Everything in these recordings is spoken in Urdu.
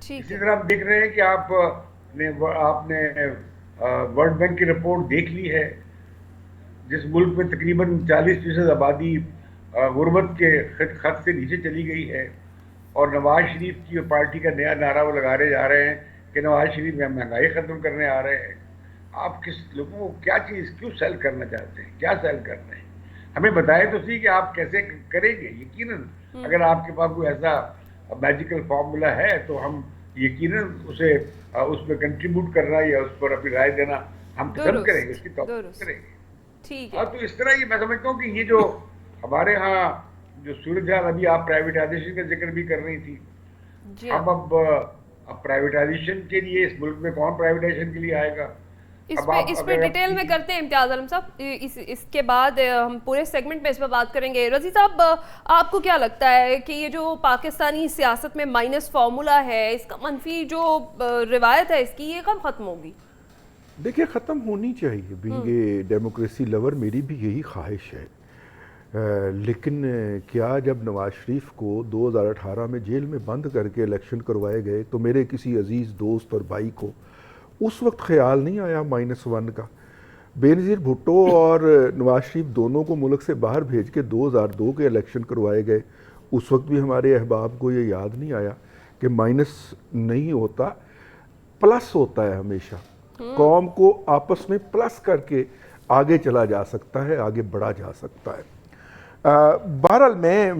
اسی طرح آپ دیکھ رہے ہیں کہ آپ نے ورلڈ بینک کی رپورٹ دیکھ لی ہے، جس ملک میں تقریباً 40% آبادی غربت کے خط سے نیچے چلی گئی ہے، اور نواز شریف کی پارٹی کا نیا نعرہ وہ لگا رہے جا رہے ہیں کہ نواز شریف مہنگائی ختم کرنے آ رہے ہیں۔ آپ کس لوگوں کو کیا چیز کیوں سیل کرنا چاہتے ہیں، کیا سیل کر رہے ہیں؟ ہمیں بتائے تو صحیح کہ آپ کیسے کریں گے۔ یقیناً اگر آپ کے پاس کوئی ایسا میجیکل فارمولا ہے تو ہم یقیناً اس پہ کنٹریبیوٹ کرنا یا اس پر اپنی رائے دینا ہم پسند کریں گے، اس کی توقع کریں گے۔ ٹھیک اور تو اس طرح یہ میں سمجھتا ہوں کہ یہ جو ہمارے ہاں جو صورتحال، ابھی آپ پرائیویٹائزیشن کا ذکر بھی کر رہی تھی، اب پرائیویٹائزیشن کے لیے اس ملک میں کون پرائیویٹائزیشن کے لیے آئے گا؟ اس پہ ڈیٹیل میں کرتے ہیں امتیاز عالم صاحب، اس کے بعد ہم پورے سیگمنٹ میں اس پہ بات کریں گے۔ رضی صاحب، آپ کو کیا لگتا ہے کہ یہ جو پاکستانی سیاست میں مائنس فارمولا ہے، اس کا منفی جو روایت ہے اس کی، یہ کب ختم ہوگی؟ دیکھیے ختم ہونی چاہیے، بینگ ڈیموکریسی لور میری بھی یہی خواہش ہے، لیکن کیا جب نواز شریف کو 2018 میں جیل میں بند کر کے الیکشن کروائے گئے تو میرے کسی عزیز دوست اور بھائی کو اس وقت خیال نہیں آیا -1 کا؟ بے نظیر بھٹو اور نواز شریف دونوں کو ملک سے باہر بھیج کے 2002 کے الیکشن کروائے گئے، اس وقت بھی ہمارے احباب کو یہ یاد نہیں آیا کہ مائنس نہیں ہوتا، پلس ہوتا ہے ہمیشہ۔ قوم کو آپس میں پلس کر کے آگے چلا جا سکتا ہے، آگے بڑھا جا سکتا ہے۔ بہرحال میں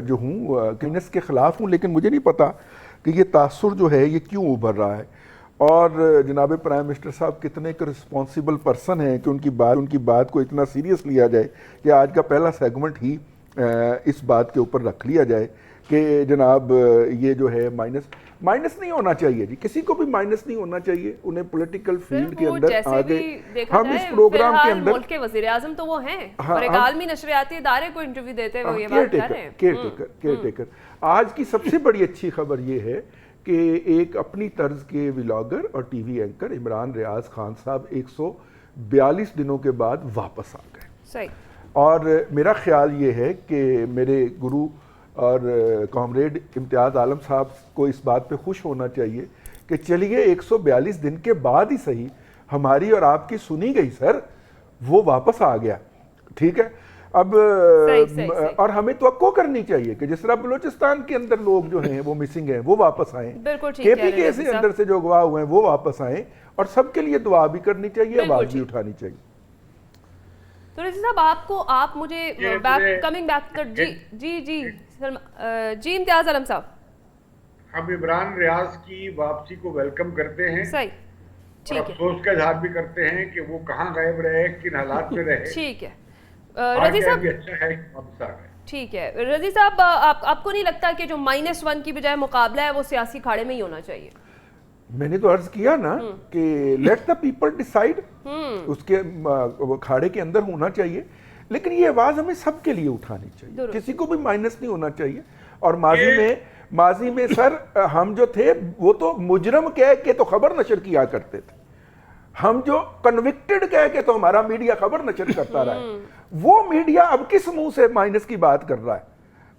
جو ہوں کینس کے خلاف ہوں، لیکن مجھے نہیں پتا کہ یہ تاثر جو ہے یہ کیوں ابھر رہا ہے، اور جناب پرائم منسٹر صاحب کتنے کے رسپانسیبل پرسن ہیں کہ ان کی بات کو اتنا سیریس لیا جائے کہ آج کا پہلا سیگمنٹ ہی اس بات کے اوپر رکھ لیا جائے کہ جناب یہ جو ہے مائنس نہیں ہونا چاہیے جی، کسی کو بھی مائنس نہیں ہونا چاہیے، انہیں پولیٹیکل فیلڈ کے اندر آگے ہم اس پروگرام کے اندر ملک کے وزیر اعظم تو وہ ہیں اور ایک عالمی نشریاتی ادارے کو انٹرویو دیتے ہوئے یہ بات کر رہے ہیں۔ کیئر ٹیکر آج کی سب سے بڑی اچھی خبر یہ ہے کہ ایک اپنی طرز کے ولاگر اور ٹی وی اینکر عمران ریاض خان صاحب 142 دنوں کے بعد واپس آ گئے۔ صحیح۔ اور میرا خیال یہ ہے کہ میرے گرو اور کامریڈ امتیاز عالم صاحب کو اس بات پہ خوش ہونا چاہیے کہ چلیے 142 دن کے بعد ہی صحیح ہماری اور آپ کی سنی گئی سر، وہ واپس آ گیا، ٹھیک ہے۔ اب اور ہمیں توقع کرنی چاہیے کہ جس طرح بلوچستان کے اندر لوگ جو ہیں وہ مسنگ ہیں وہ واپس آئیں، کے پی کے سے اندر سے جو اغوا ہوئے ہیں وہ واپس آئیں، اور سب کے لیے دعا بھی کرنی چاہیے، آواز بھی اٹھانی چاہیے۔ تو رضی صاحب آپ مجھے کمنگ بیک کر جی امتیاز عالم صاحب، ہم عمران ریاض کی واپسی کو ویلکم کرتے ہیں، صحیح، اور افسوس کا اظہار بھی کرتے ہیں کہ وہ کہاں غائب رہے، کن حالات میں رہے۔ ٹھیک ہے رضی صاحب، اچھا ہے واپس آ گئے۔ ٹھیک ہے رضی صاحب، آپ کو نہیں لگتا کہ جو -1 کی بجائے مقابلہ ہے وہ سیاسی کھاڑے میں ہی ہونا چاہیے؟ میں نے تو عرض کیا نا کہ لیٹ دا پیپل ڈیسائیڈ، اس کے کھاڑے کے اندر ہونا چاہیے، لیکن یہ آواز ہمیں سب کے لیے اٹھانی چاہیے، کسی کو بھی مائنس نہیں ہونا چاہیے۔ اور ماضی میں سر ہم جو تھے وہ تو مجرم کہہ کے تو خبر نشر کیا کرتے تھے، ہم جو کنوکٹڈ کہہ کے تو ہمارا میڈیا خبر نشر کرتا رہا ہے، وہ میڈیا اب کس منہ سے مائنس کی بات کر رہا ہے؟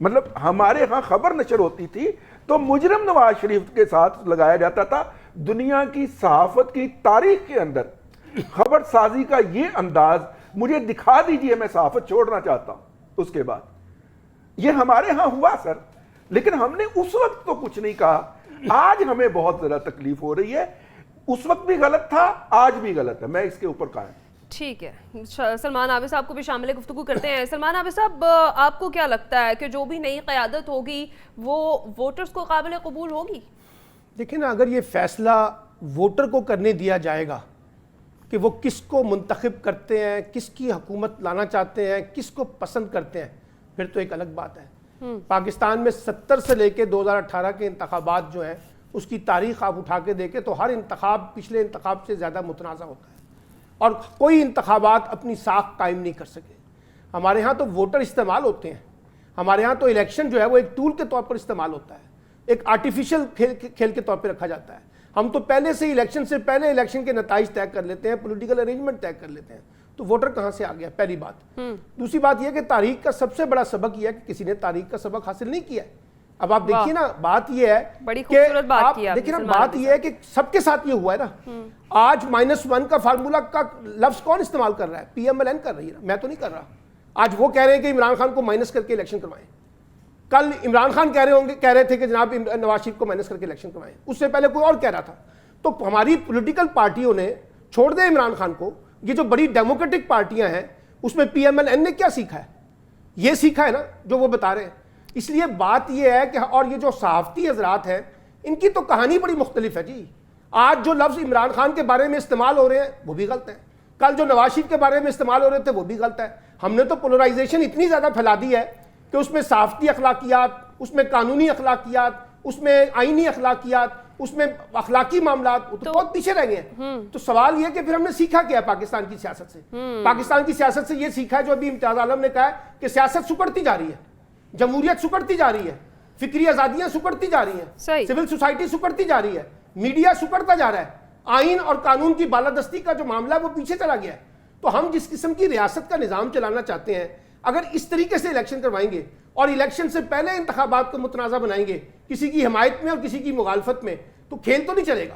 مطلب ہمارے ہاں خبر نشر ہوتی تھی تو مجرم نواز شریف کے ساتھ لگایا جاتا تھا۔ دنیا کی صحافت کی تاریخ کے اندر خبر سازی کا یہ انداز مجھے دکھا دیجئے، میں صحافت چھوڑنا چاہتا ہوں۔ اس کے بعد یہ ہمارے ہاں ہوا سر، لیکن ہم نے اس وقت تو کچھ نہیں کہا۔ آج ہمیں بہت زیادہ تکلیف ہو رہی ہے، اس وقت بھی غلط تھا، آج بھی غلط ہے، میں اس کے اوپر قائم۔ ٹھیک ہے، سلمان عابد صاحب کو بھی شامل گفتگو کرتے ہیں۔ سلمان عابد صاحب، آپ کو کیا لگتا ہے کہ جو بھی نئی قیادت ہوگی وہ ووٹرز کو قابل قبول ہوگی؟ دیکھیں نا، اگر یہ فیصلہ ووٹر کو کرنے دیا جائے گا کہ وہ کس کو منتخب کرتے ہیں، کس کی حکومت لانا چاہتے ہیں، کس کو پسند کرتے ہیں، پھر تو ایک الگ بات ہے۔ پاکستان میں 70 سے لے کے 2018 کے انتخابات جو ہیں اس کی تاریخ آپ اٹھا کے دیکھیں تو ہر انتخاب پچھلے انتخاب سے زیادہ متنازع ہوتا ہے، اور کوئی انتخابات اپنی ساکھ قائم نہیں کر سکے۔ ہمارے ہاں تو ووٹر استعمال ہوتے ہیں، ہمارے ہاں تو الیکشن جو ہے وہ ایک ٹول کے طور پر استعمال ہوتا ہے، ایک آرٹیفیشل کھیل کے طور پہ رکھا جاتا ہے۔ ہم تو پہلے سے الیکشن سے پہلے الیکشن کے نتائج طے کر لیتے ہیں، پولیٹیکل ارینجمنٹ طے کر لیتے ہیں، تو ووٹر کہاں سے آ گیا؟ پہلی بات۔ دوسری بات یہ کہ تاریخ کا سب سے بڑا سبق یہ ہے کہ کسی نے تاریخ کا سبق حاصل نہیں کیا ہے۔ اب آپ دیکھیے نا بات یہ ہے بڑی کہ خوبصورت بات آپ کی آپ نے دیکھیے نا سلمان بات علی یہ ہے کہ سب کے ساتھ یہ ہوا ہے نا. آج -1 کا فارمولا کا لفظ کون استعمال کر رہا ہے؟ PMLN کر رہی ہے نا, میں تو نہیں کر رہا. آج وہ کہہ رہے ہیں کہ عمران خان کو مائنس کر کے الیکشن کروائیں. کل عمران خان کہہ رہے تھے کہ جناب نواز شریف کو مائنس کر کے الیکشن کروائیں. اس سے پہلے کوئی اور کہہ رہا تھا. تو ہماری پولیٹیکل پارٹیوں نے چھوڑ دیں عمران خان کو. یہ جو بڑی ڈیموکریٹک پارٹیاں ہیں اس میں PMLN نے کیا سیکھا ہے؟ یہ سیکھا ہے نا جو وہ بتا رہے ہیں. اس لیے بات یہ ہے کہ اور یہ جو صحافتی حضرات ہیں ان کی تو کہانی بڑی مختلف ہے جی. آج جو لفظ عمران خان کے بارے میں استعمال ہو رہے ہیں وہ بھی غلط ہے. کل جو نواز شریف کے بارے میں استعمال ہو رہے تھے وہ بھی غلط ہے. ہم نے تو پولرائزیشن اتنی زیادہ پھیلا دی ہے کہ اس میں صحافتی اخلاقیات, اس میں قانونی اخلاقیات, اس میں آئینی اخلاقیات, اس میں اخلاقی معاملات تو بہت پیچھے رہ گئے ہیں. تو سوال یہ کہ پھر ہم نے سیکھا کیا ہے پاکستان کی سیاست سے؟ پاکستان کی سیاست سے یہ سیکھا ہے جو ابھی امتیاز عالم نے کہا ہے کہ سیاست سکڑتی جا رہی ہے, جمہوریت سکڑتی جا رہی ہے, فکری آزادیاں سکڑتی جا رہی ہیں, سول سوسائٹی سکڑتی جا رہی ہے, میڈیا سکڑتا جا رہا ہے, آئین اور قانون کی بالادستی کا جو معاملہ ہے وہ پیچھے چلا گیا ہے. تو ہم جس قسم کی ریاست کا نظام چلانا چاہتے ہیں اگر اس طریقے سے الیکشن کروائیں گے اور الیکشن سے پہلے انتخابات کو متنازع بنائیں گے کسی کی حمایت میں اور کسی کی مخالفت میں, تو کھیل تو نہیں چلے گا.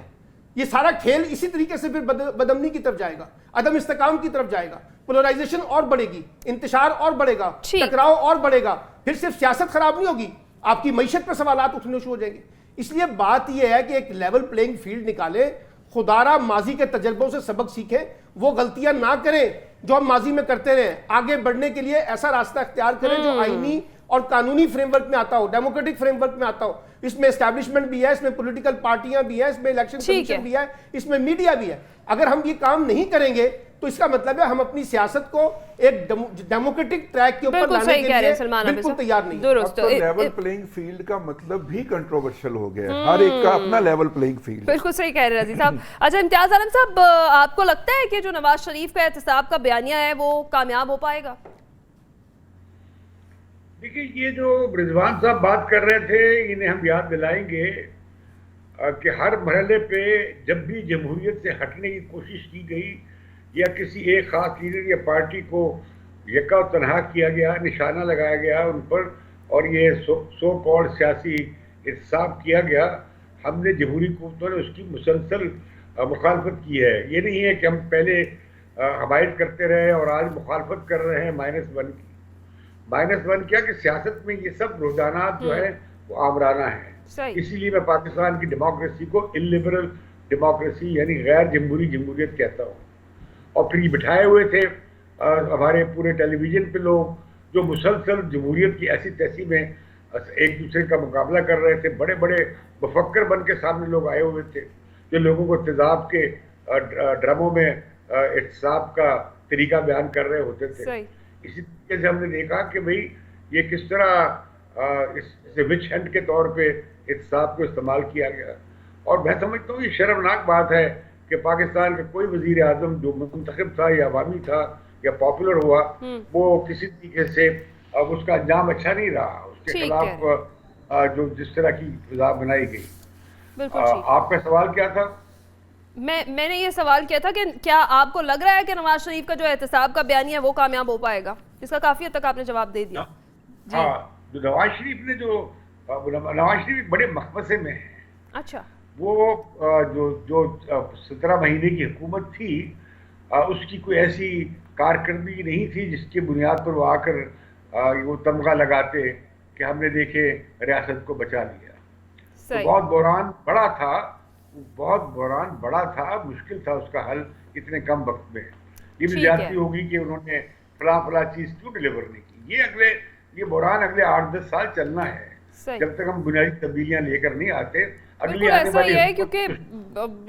یہ سارا کھیل اسی طریقے سے پھر بدامنی کی طرف جائے گا, عدم استحکام کی طرف جائے گا, پولرائزیشن اور بڑھے گی, انتشار اور بڑھے گا, ٹکراؤ اور بڑھے گا. پھر صرف سیاست خراب نہیں ہوگی, آپ کی معیشت پر سوالات اٹھنے شروع ہو جائیں گے. اس لیے بات یہ ہے کہ ایک لیول پلینگ فیلڈ نکالے, خدارا ماضی کے تجربوں سے سبق سیکھیں, وہ غلطیاں نہ کریں جو ہم ماضی میں کرتے رہے. آگے بڑھنے کے لیے ایسا راستہ اختیار کریں جو آئینی اور قانونی فریم ورک میں آتا ہو, ڈیموکریٹک فریم ورک میں آتا ہو. اس میں اسٹیبلشمنٹ بھی ہے, اس میں پولیٹیکل پارٹیاں بھی ہیں, اس میں الیکشن کمیشن بھی ہے, اس میں میڈیا بھی ہے. اگر ہم یہ کام نہیں کریں گے تو اس کا مطلب ہے ہم اپنی سیاست کو ایک ڈیموکریٹک ٹریک کے اوپر لانے کے لیے بالکل تیار نہیں. اب تو لیول پلینگ فیلڈ کا مطلب بھی کنٹروورشل ہو گیا ہے, ہر ایک کا اپنا لیول پلینگ فیلڈ. بالکل صحیح کہہ رہے ہیں عزیز صاحب. اچھا امتیاز عالم صاحب, آپ کو لگتا ہے کہ جو نواز شریف کا احتساب کا بیانیہ ہے وہ کامیاب ہو پائے گا؟ دیکھیے یہ جو رضوان صاحب بات کر رہے تھے انہیں ہم یاد دلائیں گے کہ ہر مرحلے پہ جب بھی جمہوریت سے ہٹنے کی کوشش کی گئی یا کسی ایک خاص لیڈر یا پارٹی کو یکا و تنہا کیا گیا, نشانہ لگایا گیا ان پر اور یہ سو کالڈ سیاسی احتساب کیا گیا, ہم نے جمہوری قوتوں نے اس کی مسلسل مخالفت کی ہے. یہ نہیں ہے کہ ہم پہلے حمایت کرتے رہے اور آج مخالفت کر رہے ہیں -1 کی. -1 کیا کہ سیاست میں یہ سب رجحانات جو ہے وہ آمرانہ ہیں. اسی لیے میں پاکستان کی ڈیموکریسی کو اللیبرل ڈیموکریسی یعنی غیر جمہوری جمہوریت کہتا ہوں. اور پھر یہ بٹھائے ہوئے تھے ہمارے پورے ٹیلی ویژن پہ لوگ جو مسلسل جمہوریت کی ایسی تیسی میں ایک دوسرے کا مقابلہ کر رہے تھے. بڑے بڑے مفکر بن کے سامنے لوگ آئے ہوئے تھے جو لوگوں کو تیزاب کے ڈرموں میں احتساب کا طریقہ بیان کر رہے ہوتے تھے. اسی طریقے سے ہم نے دیکھا کہ بھئی یہ کس طرح اس وچ ہنٹ کے طور پہ احتساب کو استعمال کیا گیا. اور میں سمجھتا ہوں یہ شرمناک بات ہے کہ پاکستان کا کوئی وزیر اعظم جو منتخب تھا یا عوامی تھا یا پاپولر ہوا وہ کسی طریقے سے اس کا انجام اچھا نہیں رہا. اس کے خلاف جو جس طرح کی فضا بنائی گئی. آپ کا سوال کیا تھا؟ میں نے یہ سوال کیا تھا کہ کیا آپ کو لگ رہا ہے کہ نواز شریف کا جو احتساب کا بیانیہ ہے وہ کامیاب ہو پائے گا؟ اس کا کافی حد تک آپ نے جواب دے دیا. ہاں, جو نواز شریف نے نواز شریف بڑے مخمصے میں ہیں. اچھا. وہ جو 17 مہینے کی حکومت تھی اس کی کوئی ایسی کارکردگی نہیں تھی جس کی بنیاد پر وہ آ کر وہ تمغہ لگاتے کہ ہم نے دیکھے ریاست کو بچا لیا. بہت بحران بڑا تھا, مشکل تھا اس کا حل اتنے کم وقت میں. یہ بھی زیادتی ہوگی کہ انہوں نے فلاں چیز کیوں ڈیلیور نہیں کی. یہ بحران اگلے 8-10 سال چلنا ہے جب تک ہم بنیادی تبدیلیاں لے کر نہیں آتے. بالکل ایسا ہی ہے کیونکہ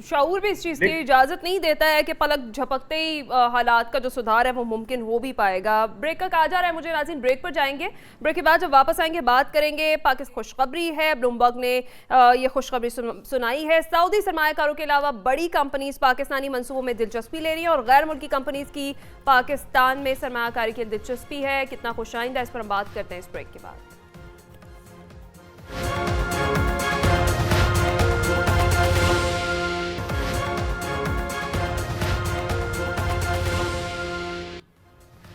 شعور بھی اس چیز کی اجازت نہیں دیتا ہے کہ پلک جھپکتے ہی حالات کا جو سدھار ہے وہ ممکن ہو بھی پائے گا. بریک کا کہا جا رہا ہے مجھے ناظرین, بریک پر جائیں گے. بریک کے بعد جب واپس آئیں گے بات کریں گے. پاکستان خوشخبری ہے, بلومبرگ نے یہ خوشخبری سنائی ہے. سعودی سرمایہ کاروں کے علاوہ بڑی کمپنیز پاکستانی منصوبوں میں دلچسپی لے رہی ہیں اور غیر ملکی کمپنیز کی پاکستان میں سرمایہ کاری کی دلچسپی ہے. کتنا خوش آئندہ اس پر ہم بات کرتے ہیں اس بریک کے بعد.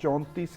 34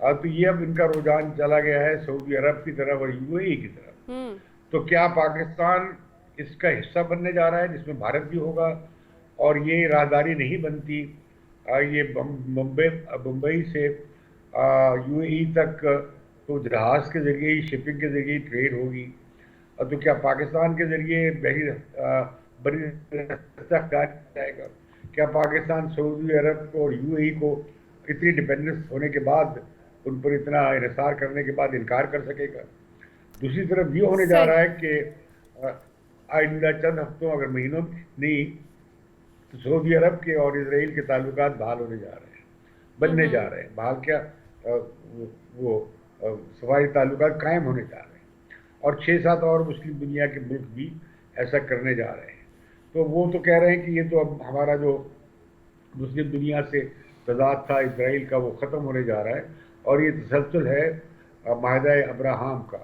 تو یہ اب ان کا رجحان چلا گیا ہے سعودی عرب کی طرف اور UAE کی طرف. تو کیا پاکستان اس کا حصہ بننے جا رہا ہے جس میں بھارت بھی ہوگا؟ اور یہ راہداری نہیں بنتی، یہ بمبئی سے UAE تک تو جہاز کے ذریعے ہی، شپنگ کے ذریعے ہی ٹریڈ ہوگی. تو کیا پاکستان کے ذریعے بری راستہ جائے گا؟ کیا پاکستان سعودی عرب کو اور UAE کو اتنی ڈپینڈنس ہونے کے بعد، ان پر اتنا انحصار کرنے کے بعد انکار کر سکے گا؟ دوسری طرف یہ ہونے جا رہا ہے کہ آئندہ چند ہفتوں اگر مہینوں نہیں تو سعودی عرب کے اور اسرائیل کے تعلقات بحال ہونے جا رہے ہیں، بننے جا رہے ہیں. بحال کیا، وہ صفائی تعلقات قائم ہونے جا رہے ہیں، اور 6-7 اور مسلم دنیا کے ملک بھی ایسا کرنے جا رہے ہیں. تو وہ تو کہہ رہے ہیں کہ یہ تو اب ہمارا جو مسلم دنیا سے تضاد تھا اسرائیل کا وہ ختم ہونے جا رہا ہے، اور یہ تسلسل ہے معاہدہ ابراہام کا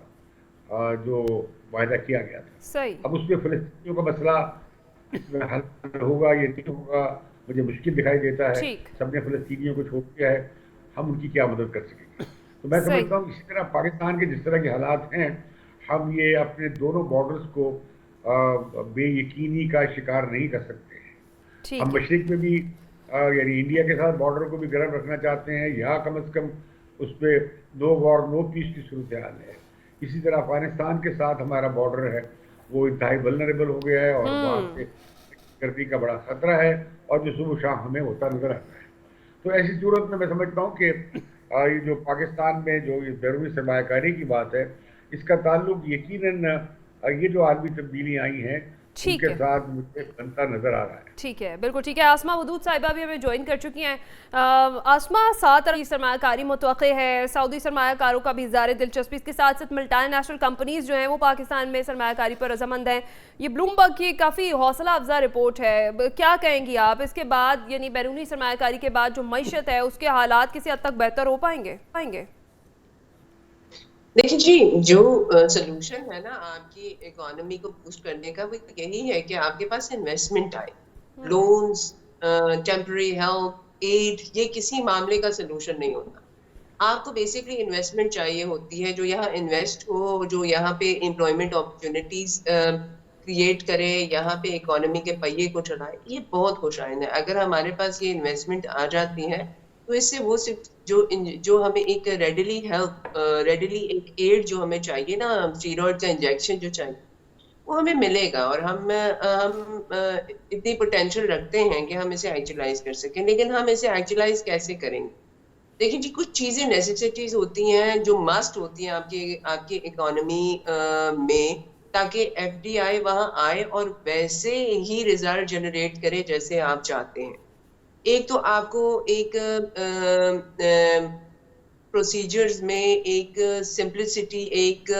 جو معاہدہ کیا گیا تھا. صحیح. اب اس میں فلسطینیوں کا مسئلہ اس میں حل ہوگا یہ نہیں ہوگا، مجھے مشکل دکھائی دیتا ہے. سب نے فلسطینیوں کو چھوڑ دیا ہے، ہم ان کی کیا مدد کر سکیں گے؟ تو میں سمجھتا ہوں اسی طرح پاکستان کے جس طرح کے حالات ہیں، ہم یہ اپنے دونوں بارڈرز کو بے یقینی کا شکار نہیں کر سکتے ہیں. ہم مشرق میں بھی یعنی انڈیا کے ساتھ بارڈر کو بھی گرم رکھنا چاہتے ہیں، یہاں کم از کم اس پہ نو وار نو پیس کی صورتحال ہے. اسی طرح افغانستان کے ساتھ ہمارا بارڈر ہے وہ انتہائی ولنریبل ہو گیا ہے، اور وہاں سے گردی کا بڑا خطرہ ہے، اور جو صبح شام ہمیں ہوتا نظر آتا ہے. تو ایسی صورت میں سمجھتا ہوں کہ یہ جو پاکستان میں جو بیرونی سرمایہ کاری کی بات ہے، اس کا تعلق یقیناً یہ جو عالمی تبدیلیاں آئی ہیں ان کے ساتھ مجھے بنتا نظر آ رہا ہے. ٹھیک ہے، بالکل ٹھیک ہے. آسمہ ودود صاحبہ بھی ہمیں جوائن کر چکی ہیں. آسمہ، 7 ارب سرمایہ کاری متوقع ہے، سعودی سرمایہ کاروں کا بھی اظہار دلچسپی، اس کے ساتھ ساتھ ملٹی نیشنل کمپنیز جو ہیں وہ پاکستان میں سرمایہ کاری پر رضامند ہیں. یہ بلومبرگ کی کافی حوصلہ افزا رپورٹ ہے، کیا کہیں گی آپ؟ اس کے بعد یعنی بیرونی سرمایہ کاری کے بعد جو معیشت ہے اس کے حالات کسی حد تک بہتر ہو پائیں گے؟ دیکھیں جی، جو سلوشن ہے نا آپ کی اکانومی کو بوسٹ کرنے کا، وہ یہی ہے کہ آپ کے پاس انویسٹمنٹ آئے. لونز، ٹیمپرری ہیلپ، ایڈ، یہ کسی معاملے کا سلوشن نہیں ہوتا. آپ کو بیسکلی انویسٹمنٹ چاہیے ہوتی ہے جو یہاں انویسٹ ہو، جو یہاں پہ امپلائمنٹ اپرچونیٹیز کریٹ کرے، یہاں پہ اکانومی کے پہیے کو چلائے. یہ بہت خوش آئند ہے. اگر ہمارے پاس یہ انویسٹمنٹ آ جاتی ہے تو اس سے وہ صرف جو ہمیں ایک ریڈیلی ہیلپ، ریڈیلی ایک ایڈ جو ہمیں چاہیے نا، اسٹیرائڈ کا انجیکشن جو چاہیے وہ ہمیں ملے گا. اور ہم اتنی پوٹینشیل رکھتے ہیں کہ ہم اسے ایکچولائز کر سکیں. لیکن ہم اسے ایکچولائز کیسے کریں گے؟ دیکھیں جی، کچھ چیزیں نیسیسٹیز ہوتی ہیں جو مسٹ ہوتی ہیں آپ کی اکانومی میں، تاکہ FDI وہاں آئے اور ویسے ہی ریزلٹ جنریٹ کرے جیسے آپ چاہتے ہیں. ایک تو آپ کو ایک پروسیجرز میں ایک سمپلسٹی، ایک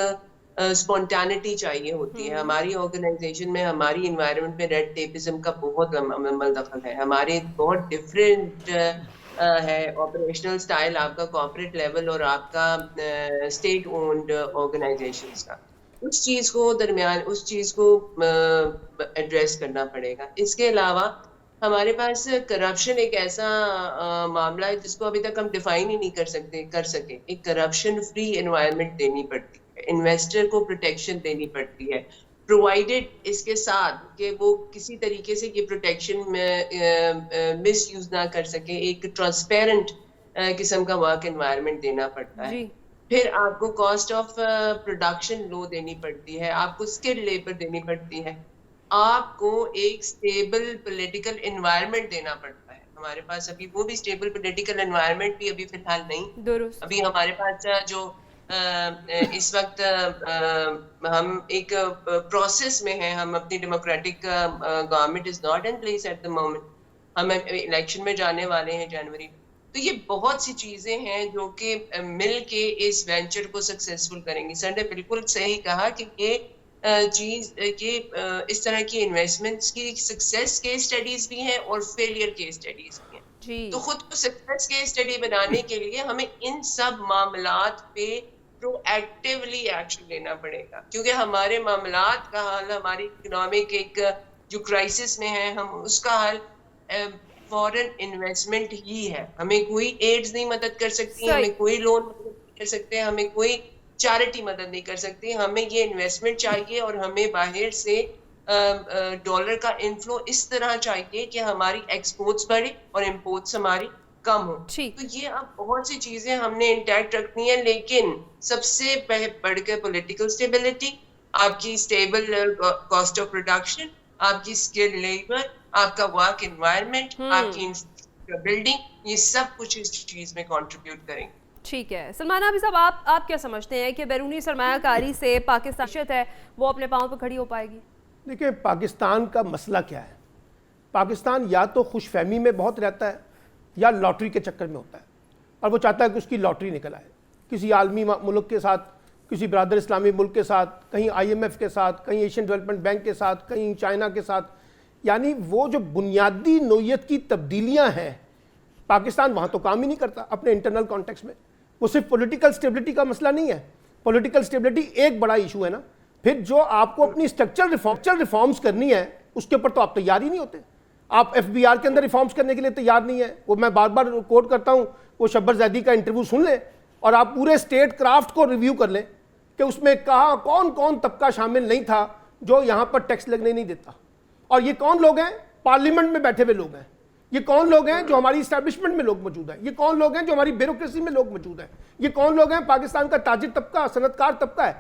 اسپونٹینٹی چاہیے ہوتی ہے. ہماری آرگنائزیشن میں، ہماری انوائرمنٹ میں ریڈ ٹیپزم کا بہت عمل دخل ہے. ہمارے بہت ڈفرینٹ ہے آپریشنل سٹائل آپ کا کارپوریٹ لیول اور آپ کا اسٹیٹ اونڈ آرگنائزیشنز کا. اس چیز کو ایڈریس کرنا پڑے گا. اس کے علاوہ ہمارے پاس کرپشن ایک ایسا معاملہ ہے جس کو ابھی تک ہم ڈیفائن ہی نہیں کر سکے. ایک کرپشن فری انوائرمنٹ دینی پڑتی ہے، انویسٹر کو پروٹیکشن دینی پڑتی ہے، پرووائڈیڈ اس کے ساتھ کہ وہ کسی طریقے سے یہ پروٹیکشن مس یوز نہ کر سکے. ایک ٹرانسپیرنٹ قسم کا ورک انوائرمنٹ دینا پڑتا ہے. پھر آپ کو کاسٹ آف پروڈکشن لو دینی پڑتی ہے، آپ کو اسکل لیبر دینی پڑتی ہے، آپ کو ایک اسٹیبل پولیٹیکل انوائرمنٹ دینا پڑتا ہے. ہمارے پاس ابھی وہ بھی اسٹیبل پولیٹیکل انوائرمنٹ بھی ابھی فی الحال نہیں. ابھی ہمارے پاس جو اس وقت ہم ایک پروسیس میں ہیں، ہم اپنی democratic government is not in place at the moment. ہم الیکشن میں جانے والے ہیں جنوری. تو یہ بہت سی چیزیں ہیں جو کہ مل کے اس وینچر کو سکسیسفل کریں گی. سر نے بالکل صحیح کہا کہ یہ چیز کہ اس طرح کی انویسٹمنٹس کی سکسیس کیس اسٹڈیز بھی ہیں اور فیلئر کیس اسٹڈیز بھی ہیں. تو خود کو سکسیس کیس اسٹڈی بنانے کے لیے ہمیں ان سب معاملات پہ پرو ایکٹیولی ایکشن لینا پڑے گا، کیونکہ ہمارے معاملات کا حل، ہماری اکنامک ایک جو کرائسس میں ہے، ہم اس کا حل فورن انویسٹمنٹ ہی ہے. ہمیں کوئی ایڈز نہیں مدد کر سکتی, صحیح. ہمیں کوئی لون مدد نہیں کر سکتے, ہمیں کوئی چیریٹی مدد نہیں کر سکتی. ہمیں یہ انویسٹمنٹ چاہیے اور ہمیں باہر سے ڈالر کا انفلو اس طرح چاہیے کہ ہماری ایکسپورٹس بڑھے اور امپورٹس ہماری کم ہو. ٹھیک. تو یہ اب بہت سی چیزیں ہم نے انٹیکٹ رکھنی ہیں, لیکن سب سے بڑھ کے پولیٹیکل اسٹیبلٹی, آپ کی اسٹیبل کاسٹ آف پروڈکشن, آپ کی اسکل لیبر, آپ کا ورک انوائرمنٹ, آپ کی بلڈنگ, یہ سب کچھ اس چیز میں کنٹریبیوٹ کریں گے. ٹھیک ہے. سلمان حافظ صاحب, آپ کیا سمجھتے ہیں کہ بیرونی سرمایہ کاری سے پاکستان ہے وہ اپنے پاؤں پہ کھڑی ہو پائے گی؟ دیکھیں پاکستان کا مسئلہ کیا ہے. پاکستان یا تو خوش فہمی میں بہت رہتا ہے یا لاٹری کے چکر میں ہوتا ہے, اور وہ چاہتا ہے کہ اس کی لاٹری نکل آئے کسی عالمی ملک کے ساتھ, کسی برادر اسلامی ملک کے ساتھ, کہیں IMF کے ساتھ, کہیں ایشین ڈیولپمنٹ بینک کے ساتھ, کہیں چائنا کے ساتھ. یعنی وہ جو بنیادی نوعیت کی تبدیلیاں ہیں پاکستان وہاں تو کام ہی نہیں کرتا اپنے انٹرنل کانٹیکس میں. وہ صرف پولیٹیکل اسٹیبلٹی کا مسئلہ نہیں ہے, پولیٹیکل اسٹیبلٹی ایک بڑا ایشو ہے نا, پھر جو آپ کو اپنی اسٹرکچرل ریفارمز کرنی ہے اس کے اوپر تو آپ تیار ہی نہیں ہوتے. آپ FBR کے اندر ریفارمز کرنے کے لیے تیار نہیں ہے. وہ میں بار بار کوٹ کرتا ہوں, وہ شبر زیدی کا انٹرویو سن لیں اور آپ پورے اسٹیٹ کرافٹ کو ریویو کر لیں کہ اس میں کہاں کون کون طبقہ شامل نہیں تھا جو یہاں پر ٹیکس لگنے نہیں دیتا. اور یہ کون لوگ ہیں؟ پارلیمنٹ میں بیٹھے ہوئے لوگ ہیں. یہ کون لوگ ہیں جو ہماری اسٹیبلشمنٹ میں لوگ موجود ہیں؟ یہ کون لوگ ہیں جو ہماری بیوروکریسی میں لوگ موجود ہیں؟ یہ کون لوگ ہیں؟ پاکستان کا تاجر طبقہ, صنعت کار طبقہ ہے.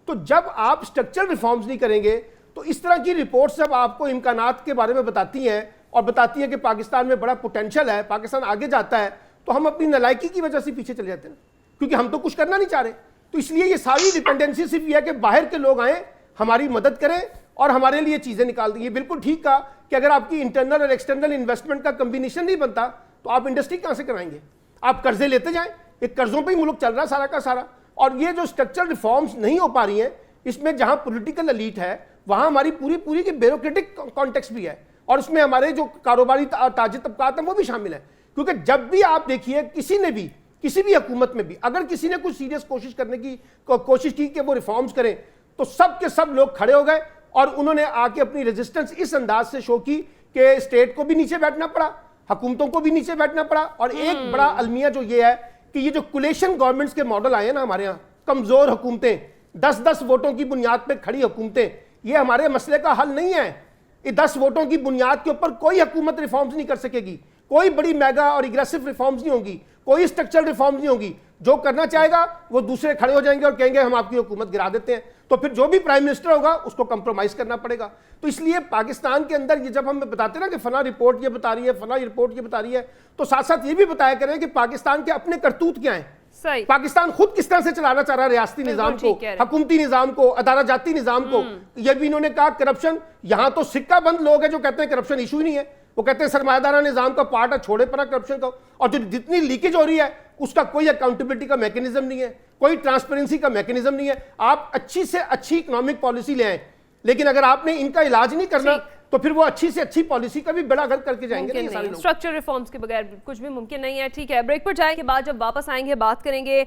تو جب آپ اسٹرکچرل ریفارمز نہیں کریں گے تو اس طرح کی رپورٹس جب آپ کو امکانات کے بارے میں بتاتی ہیں اور بتاتی ہیں کہ پاکستان میں بڑا پوٹینشل ہے, پاکستان آگے جاتا ہے, تو ہم اپنی نالائکی کی وجہ سے پیچھے چلے جاتے ہیں, کیونکہ ہم تو کچھ کرنا نہیں چاہ رہے. تو اس لیے یہ ساری ڈیپینڈنسی صرف یہ ہے کہ باہر کے لوگ آئیں, ہماری مدد کریں اور ہمارے لیے چیزیں نکال دیں. یہ بالکل ٹھیک کہا کہ اگر آپ کی انٹرنل اور ایکسٹرنل انویسٹمنٹ کا کمبینیشن نہیں بنتا تو آپ انڈسٹری کہاں سے کرائیں گے؟ آپ قرضے لیتے جائیں, ایک قرضوں پہ ہی ملک چل رہا ہے سارا کا سارا. اور یہ جو اسٹرکچرل ریفارمز نہیں ہو پا رہی ہیں, اس میں جہاں پولیٹیکل ایلیٹ ہے وہاں ہماری پوری کی بیوروکریٹک کانٹیکس بھی ہے, اور اس میں ہمارے جو کاروباری تاجر طبقات ہیں وہ بھی شامل ہیں. کیونکہ جب بھی آپ دیکھیے کسی بھی حکومت میں بھی اگر کسی نے کچھ سیریس کوشش کرنے کی کوشش کی کہ وہ ریفارمز کریں تو سب کے سب لوگ کھڑے ہو گئے اور انہوں نے آ کے اپنی ریزسٹنس اس انداز سے شو کی کہ اسٹیٹ کو بھی نیچے بیٹھنا پڑا, حکومتوں کو بھی نیچے بیٹھنا پڑا. اور ایک بڑا المیہ جو یہ ہے کہ یہ جو کولیشن گورنمنٹس کے ماڈل آئے ہیں نا ہمارے ہاں, کمزور حکومتیں, 10 ووٹوں کی بنیاد پہ کھڑی حکومتیں, یہ ہمارے مسئلے کا حل نہیں ہے. یہ 10 ووٹوں کی بنیاد کے اوپر کوئی حکومت ریفارمز نہیں کر سکے گی, کوئی بڑی میگا اور اگریسو ریفارمز نہیں ہوگی, کوئی اسٹرکچرل ریفارمز نہیں ہوگی. جو کرنا چاہے گا وہ دوسرے کھڑے ہو جائیں گے اور کہیں گے ہم آپ کی حکومت گرا دیتے ہیں, تو پھر جو بھی پرائم منسٹر ہوگا اس کو کمپرومائز کرنا پڑے گا. تو اس لیے پاکستان کے اندر یہ جب ہم بتاتے ہیں نا کہ فلاں رپورٹ یہ بتا رہی ہے, فلاں رپورٹ یہ بتا رہی ہے, تو ساتھ ساتھ یہ بھی بتایا کریں کہ پاکستان کے اپنے کرتوت کیا ہیں, پاکستان خود کس طرح سے چلانا چاہ رہا ہے ریاستی نظام کو, حکومتی نظام کو, ادارہ جاتی نظام کو. یہ بھی انہوں نے کہا کرپشن, یہاں تو سکہ بند لوگ ہیں جو کہتے ہیں کرپشن ایشو ہی نہیں ہے, وہ کہتے ہیں سرمایہ دارہ نظام کا پارٹ ہے, چھوڑے پڑا کرپشن کا. اور جو جتنی لیکیج ہو رہی ہے اس کا کوئی اکاؤنٹیبلٹی کا میکنزم نہیں ہے, کوئی ٹرانسپیرنسی کا میکنزم نہیں ہے. آپ اچھی سے اچھی اکنامک پالیسی لے آئیں, لیکن اگر آپ نے ان کا علاج نہیں کرنا تو پھر وہ اچھی سے اچھی پالیسی کا بھی بڑا غلط کر کے جائیں گے. اسٹرکچر ریفارمز کے بغیر کچھ بھی ممکن نہیں ہے. ٹھیک ہے, بریک پر جائیں کے بعد جب واپس آئیں گے بات کریں گے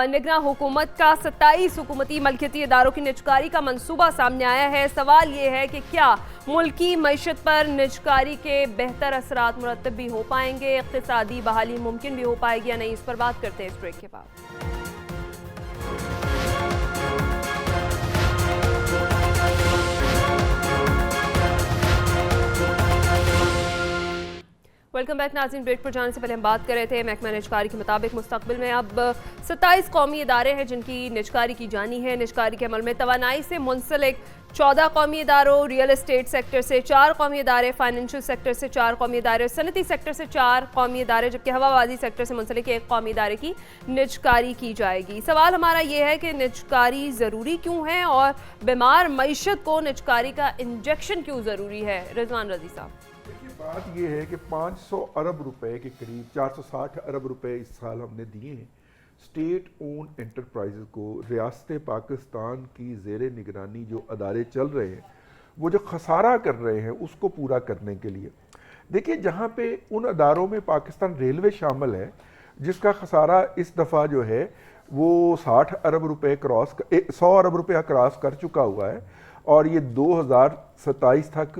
نگراں حکومت کا 27 حکومتی ملکیتی اداروں کی نجکاری کا منصوبہ سامنے آیا ہے. سوال یہ ہے کہ کیا ملکی معیشت پر نجکاری کے بہتر اثرات مرتب بھی ہو پائیں گے, اقتصادی بحالی ممکن بھی ہو پائے گی یا نہیں, اس پر بات کرتے ہیں اس بریک کے بعد. ویلکم بیک ناظرین. بریک پر جانے سے پہلے ہم بات کر رہے تھے محکمہ نجکاری کے مطابق مستقبل میں اب 27 قومی ادارے ہیں جن کی نجکاری کی جانی ہے. نجکاری کے عمل میں توانائی سے منسلک 14 قومی اداروں, ریئل اسٹیٹ سیکٹر سے 4 قومی ادارے, فائنینشل سیکٹر سے 4 قومی ادارے, صنعتی سیکٹر سے 4 قومی ادارے, جبکہ ہوا بازی سیکٹر سے منسلک 1 قومی ادارے کی نجکاری کی جائے گی. سوال ہمارا یہ ہے کہ نجکاری ضروری کیوں ہے اور بیمار معیشت کو نجکاری کا انجیکشن کیوں ضروری ہے؟ رضوان رضی صاحب. بات یہ ہے کہ 500 ارب روپے کے قریب 460 ارب روپے اس سال ہم نے دیے ہیں اسٹیٹ اون انٹرپرائزز کو. ریاست پاکستان کی زیر نگرانی جو ادارے چل رہے ہیں وہ جو خسارہ کر رہے ہیں اس کو پورا کرنے کے لیے. دیکھیں جہاں پہ ان اداروں میں پاکستان ریلوے شامل ہے جس کا خسارہ اس دفعہ جو ہے وہ 100 ارب روپے کراس کر چکا ہوا ہے, اور یہ 2027 تک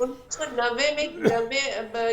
1990